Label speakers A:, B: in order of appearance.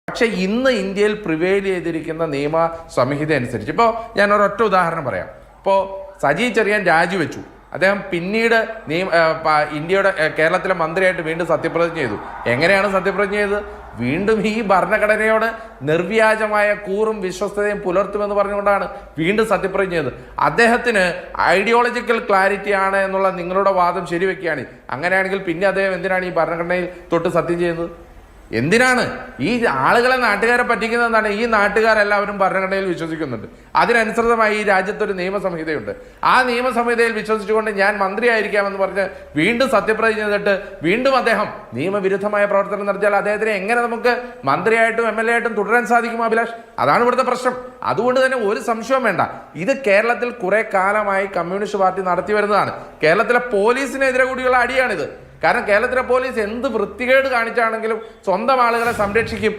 A: പക്ഷെ ഇന്ന് ഇന്ത്യയിൽ പ്രിവെയിൽ ചെയ്തിരിക്കുന്ന നിയമ സംഹിത അനുസരിച്ച് ഇപ്പോൾ ഞാൻ ഒരൊറ്റ ഉദാഹരണം പറയാം. ഇപ്പോൾ സജി ചെറിയാൻ രാജിവെച്ചു. അദ്ദേഹം പിന്നീട് ഇന്ത്യയുടെ കേരളത്തിലെ മന്ത്രിയായിട്ട് വീണ്ടും സത്യപ്രതിജ്ഞ ചെയ്തു. എങ്ങനെയാണ് സത്യപ്രതിജ്ഞ ചെയ്തത്? വീണ്ടും ഈ ഭരണഘടനയോട് നിർവ്യാജമായ കൂറും വിശ്വസ്തതയും പുലർത്തുമെന്ന് പറഞ്ഞുകൊണ്ടാണ് വീണ്ടും സത്യപ്രതിജ്ഞ ചെയ്തത്. അദ്ദേഹത്തിന് ഐഡിയോളജിക്കൽ ക്ലാരിറ്റി ആണ് എന്നുള്ള നിങ്ങളുടെ വാദം ശരിവെക്കുകയാണ്. അങ്ങനെയാണെങ്കിൽ പിന്നെ അദ്ദേഹം എന്തിനാണ് ഈ ഭരണഘടനയിൽ തൊട്ട് സത്യം ചെയ്യുന്നത്? എന്തിനാണ് ഈ ആളുകളെ, നാട്ടുകാരെ പറ്റിക്കുന്നതെന്നാണ്? ഈ നാട്ടുകാരെല്ലാവരും ഭരണഘടനയിൽ വിശ്വസിക്കുന്നുണ്ട്. അതിനനുസൃതമായി ഈ രാജ്യത്തൊരു നിയമസംഹിതയുണ്ട്. ആ നിയമസംഹിതയിൽ വിശ്വസിച്ചുകൊണ്ട് ഞാൻ മന്ത്രിയായിരിക്കാമെന്ന് പറഞ്ഞ് വീണ്ടും സത്യപ്രതിജ്ഞ ചെയ്തിട്ട് വീണ്ടും അദ്ദേഹം നിയമവിരുദ്ധമായ പ്രവർത്തനം നടത്തിയാൽ അദ്ദേഹത്തിന് എങ്ങനെ നമുക്ക് മന്ത്രിയായിട്ടും MLA ആയിട്ടും തുടരാൻ സാധിക്കും അഭിലാഷ്? അതാണ് ഇവിടുത്തെ പ്രശ്നം. അതുകൊണ്ട് തന്നെ ഒരു സംശയവും വേണ്ട, ഇത് കേരളത്തിൽ കുറെ കാലമായി കമ്മ്യൂണിസ്റ്റ് പാർട്ടി നടത്തി വരുന്നതാണ്. കേരളത്തിലെ പോലീസിനെതിരെ കൂടിയുള്ള അടിയാണിത്. കാരണം കേരളത്തിലെ പോലീസ് എന്ത് വൃത്തികേട് കാണിച്ചാണെങ്കിലും സ്വന്തം ആളുകളെ സംരക്ഷിക്കും.